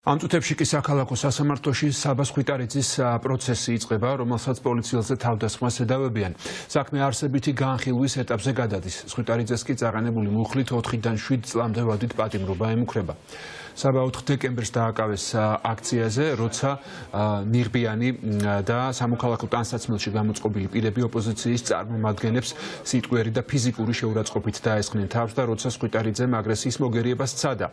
ამ წუთებში კი საქალაქო სასამართლოში საბას ხვიტარიძის პროცესი იწყება, რომელსაც პოლიციელზე თავდასხმას ედავებიან. საქმე არსებითი განხილვის ეტაპზე გადადის. ხვიტარიძეს კი წაყენებული მუხლით 4-დან 7 წლამდე ვადით პატიმრობა ემუქრება. საბა 4 დეკემბერს დააკავეს აქციაზე, როცა ნიღბიანი და სამოქალაქო ტანსაცმელში გამოწყობილი პირები ოპოზიციის წარმომადგენლებს სიტყვიერი და ფიზიკური შეურაცხყოფით დაესხნენ თავს და როცა ხვიტარიძემ აგრესიის მოგერიებას სცადა.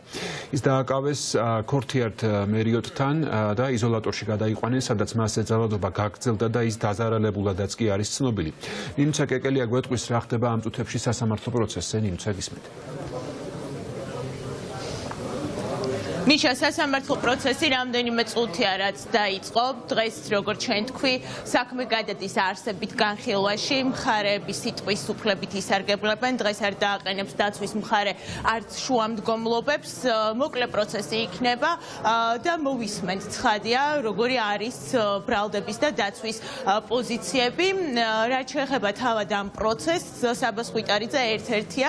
ის დააკავეს ქორთიართ მერიოტთან და იზოლატორში გადაიყვანეს, სადაც მას ეძალადობა გაგრძელდა და ის დაზარალებულადაც კი არის ცნობილი. ნინუცა კეკელია გვეტყვის რა ხდება ამ წუთებში სასამართლო პროცესზე. ნინუცა გისმენთ. მიშა სასამართლო პროცესი რამდენიმე წუთია რაც დაიწყო. დღეს როგორც ჩვენ თქვი, საქმე გადადის არსებით განხილვაში. მხარეების სიტყვის უფლებით ისარგებლებენ. დღეს არ დააყენებს დაცვის მხარე არც შუამდგომლობებს. მოკლე პროცესი იქნება და მოვისმენთ ცხადია, როგორი არის ბრალდების და დაცვის პოზიციები. რაც შეეხება თავად ამ პროცესს, საბას ხვიტარიძე ერთ-ერთია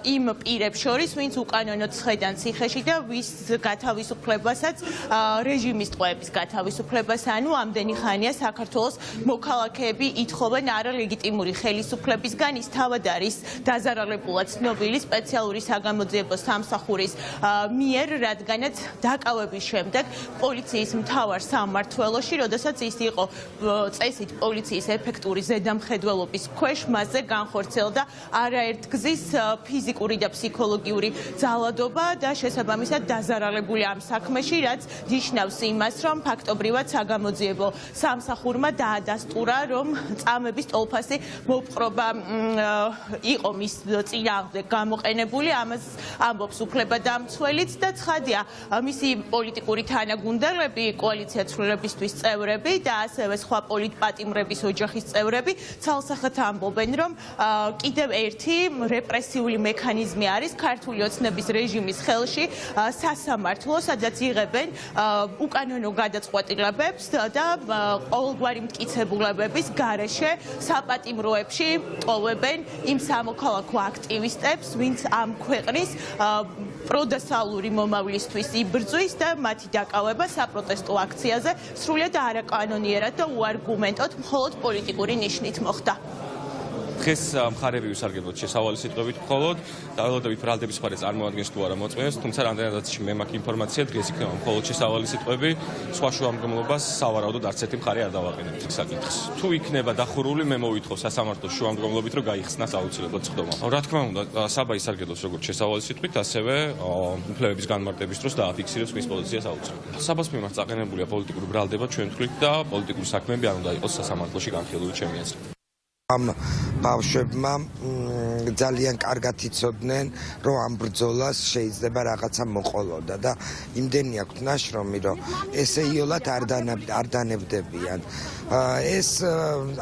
იმ პირებს შორის, ვინც უკანონოდ ცხედან ციხეში და ვის გათავისუფლებასაც რეჟიმის ტყვეების გათავისუფლებას, ანუ ამდენი ხანია საქართველოს მოქალაქეები ითხოვენ არალეგიტიმური ხელისუფლებისგან. ის თავად არის დაზარალებულად ცნობილი სპეციალური საგამოძიებო სამსახურის მიერ, რადგანაც დაკავების შემდეგ პოლიციის მთავარ სამმართველოში, როდესაც ის იყო წესით პოლიციის ეფექტური ზედამხედველობის ქვეშ, მასზე განხორციელდა არაერთგზის ფიზიკური და ფსიქოლოგიური ძალადობა და შესაბამისად დაზარალებული ამ საქმეში, რაც ნიშნავს იმას, რომ ფაქტობრივად საგამოძიებო სამსახურმა დაადასტურა, რომ წამების ტოლფასი მოპყრობა იყო მის წინააღმდეგ გამოყენებული. ამას ამბობს უფლებადამცველიც და ცხადია, მისი პოლიტიკური თანაგუნდელები, კოალიცია ცვლილებისთვის წევრები და ასევე სხვა პოლიტპატიმრების ოჯახის წევრები ცალსახად ამბობენ, რომ კიდევ ერთი რეპრესიული მექანიზმი არის ქართული ოცნების რეჟიმის ხელში სასამართლო, სადაც იღებენ უკანონო გადაწყვეტილებებს და ყოველგვარი მტკიცებულებების გარეშე საპატიმროებში ტოვებენ იმ სამოქალაქო აქტივისტებს, ვინც ამ ქვეყნის პროდასალური მომავლისთვის იბრძვის და მათი დაკავება საპროტესტო აქციაზე სრულიად არაკანონიერად და უარგუმენტოდ მხოლოდ პოლიტიკური ნიშნით მოხდა. დღეს მხარეები ვისარგებლოთ შესავალი სიტყვებით მხოლოდ დაველოდებით ბრალდების მხარე წარმოადგენს თუ არა მოწმენს, თუმცა რამდენადაც მე მაქვს ინფორმაცია, დღეს იქნება მხოლოდ შესავალი სიტყვები, სხვა შუამდგომლობას სავარაუდოდ არც ერთი მხარე არ დავაყენებთ იქ საკითხს. თუ იქნება დახურული, მე მოვითხოვ სასამართლოს შუამდგომლობით, რომ გაიხსნას აუცილებლად სხდომა. რა თქმა უნდა, საბა ისარგებლოს როგორც შესავალი სიტყვით, ასევე უფლებების განმარტების დროს დააფიქსირებს მის პოზიციას აუცილებლად. საბას მიმართ წაყენებულია პოლიტიკური ბრალდება ჩვენ თვლით და პოლიტიკური საქმეები არ უნდა იყოს სასამართლოში განხილული ჩემი აზრით. ამ ბავშვებმა ძალიან კარგად იცოდნენ, რომ ამ ბრძოლას შეიძლება რაღაცა მოყოლოდა და იმდენი აქვთ ნაშრომი, რომ ესე იოლად არ დანებდებიან. ეს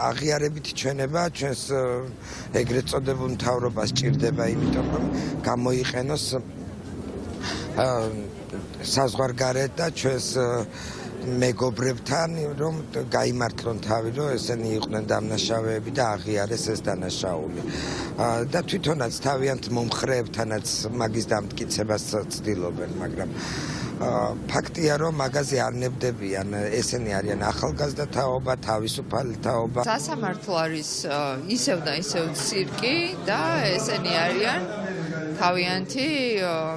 აღიარებით ჩვენება ჩვენს ეგრეთ წოდებულ მთავრობას ჭირდება, იმიტომ რომ გამოიყენოს საზღვარგარეთ და ჩვენს მეგობრებთან, რომ გაიმართლონ თავი, რომ ესენი იყვნენ დამნაშავეები და აღიარეს ეს დანაშაული. და თვითონაც თავიანთ მომხრეებთანაც მაგის დამტკიცებას ცდილობენ, მაგრამ ფაქტია, რომ მაგაზე არ ნებდებიან. ესენი არიან ახალგაზრდა თაობა, თავისუფალი თაობა. სასამართლო არის ისევ და ისევ ცირკი და ესენი არიან თავიანთი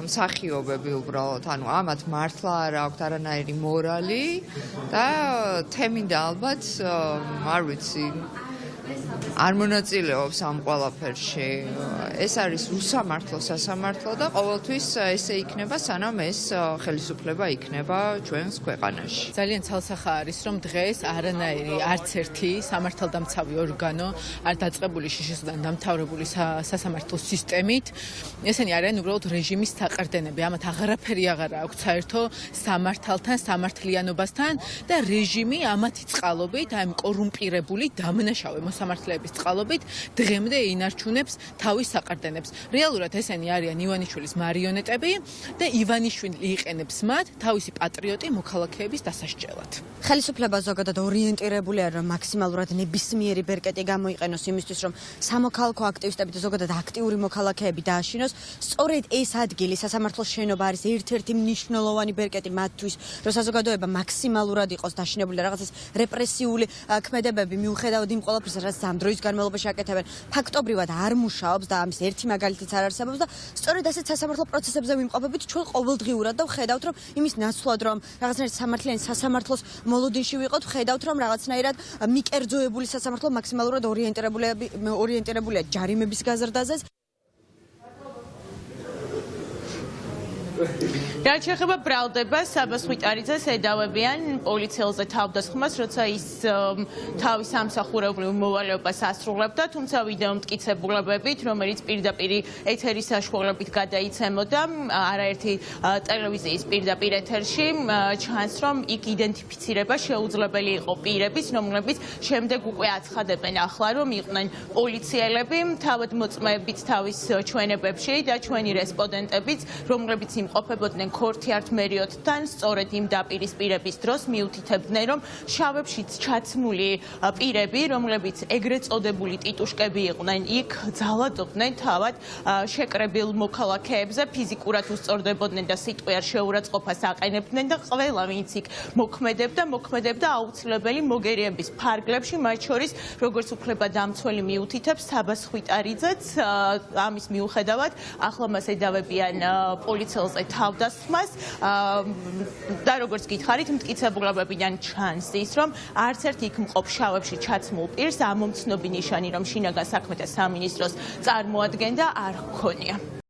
მსახიობები უბრალოდ, ანუ ამათ მართლა არ აქვთ არანაირი მორალი და თემინდა ალბათ არ ვიცი არ მონაწილეობს ამ ყველაფერში. ეს არის უსამართლო სასამართლო და ყოველთვის ესე იქნება, სანამ ეს ხელისუფლება იქნება ჩვენს ქვეყანაში. ძალიან ცალსახა არის, რომ დღეს არანაირი არც ერთი სამართალდამცავი ორგანო არ დაწყებული შიშისგან დამთავრებული სასამართლო სისტემით. ესენი არიან უბრალოდ რეჟიმის საყრდენები. ამათ აღარაფერი აღარ აქვს საერთო სამართალთან, სამართლიანობასთან და რეჟიმი ამათი წყალობით, აი ამ კორუმპირებული დამნაშავე მოსამართლეების წყალობით დღემდე ინარჩუნებს თავის საყრდენებს. რეალურად ესენი არიან ივანიშვილის მარიონეტები და ივანიშვილი იყენებს მათ თავისი პატრიოტი მოქალაქეების დასასჯელად. ხელისუფლება ზოგადად ორიენტირებულია, რომ მაქსიმალურად ნებისმიერი ბერკეტი გამოიყენოს იმისთვის, რომ სამოქალაქო აქტივისტები და ზოგადად აქტიური მოქალაქეები დააშინოს. სწორედ ეს ადგილი, სასამართლოს შენობა არის ერთ-ერთი მნიშვნელოვანი ბერკეტი მათთვის, რომ საზოგადოება მაქსიმალურად იყოს დაშინებული და რაღაცას რეპრესიული ქმედებები მიუხედავად იმ ყველაფრისა, რაც ამ დროის განმავლობაში აკეთებენ, ფაქტობრივად არ მუშაობს და ამის ერთი მაგალითიც არ არსებობს და სწორედ ასეთ სასამართლო პროცესებზე ვიმყოფებით ჩვენ ყოველდღიურად და ვხედავთ, რომ იმის ნაცვლად, რომ რაღაცნაირად სამართლიანი სასამართლოს მოლოდინში ვიყოთ, ვხედავთ, რომ რაღაცნაირად მიკერძოებული სასამართლო მაქსიმალურად ორიენტირებულია ჯარიმების გაზრდაზე. რაც შეეხება ბრალდებას, საბას ხვიტარიძეს ედავებიან პოლიციელზე თავდასხმას, როცა ის თავის სამსახურებრივ მოვალეობას ასრულებდა, თუმცა ვიდეო მტკიცებულებებით, რომელიც პირდაპირ ეთერის საშუალებით გადაიცემოდა, არაერთი ტელევიზიის პირდაპირ ეთერში, ჩანს, რომ იქ იდენტიფიცირება შეუძლებელი იყო პირების, რომლებიც შემდეგ უკვე აცხადებენ ახლა, რომ იყვნენ პოლიციელები, თავად მოწმეებით თავის ჩვენებებში და ჩვენი რესპონდენტებიც, რომლებიც იმყოფებოდნენ ქორთიართ მერიოდთან, სწორედ იმ დაპირისპირების დროს მიუთითებდნენ, რომ შავებშიც ჩაცმული პირები, რომლებიც ეგრეთ წოდებული ტიტუშკები იყვნენ, იქ ძალადობდნენ თავად შეკრებილ მოქალაქეებზე, ფიზიკურად უსწორდებოდნენ და სიტყვიარ შეურაცხყოფას აყენებდნენ და ყველა ვინც იქ მოქმედებდა აუცილებელი მოგერიების ფარგლებში, მათ შორის როგორც უფლებადამცველი მიუთითებს საბას ხვიტარიძეც, ამის მიუხედავად ახლა მას ედავებიან პოლიციელზე თავდასხმას და როგორც გითხარით, მტკიცებულებებიდან ჩანს ის, რომ არც ერთ იქ მყოფ შავებში ჩაცმულ პირს ამომცნობი ნიშანი, რომ შინაგან საქმეთა სამინისტროს წარმოადგენდა, არ ჰქონია.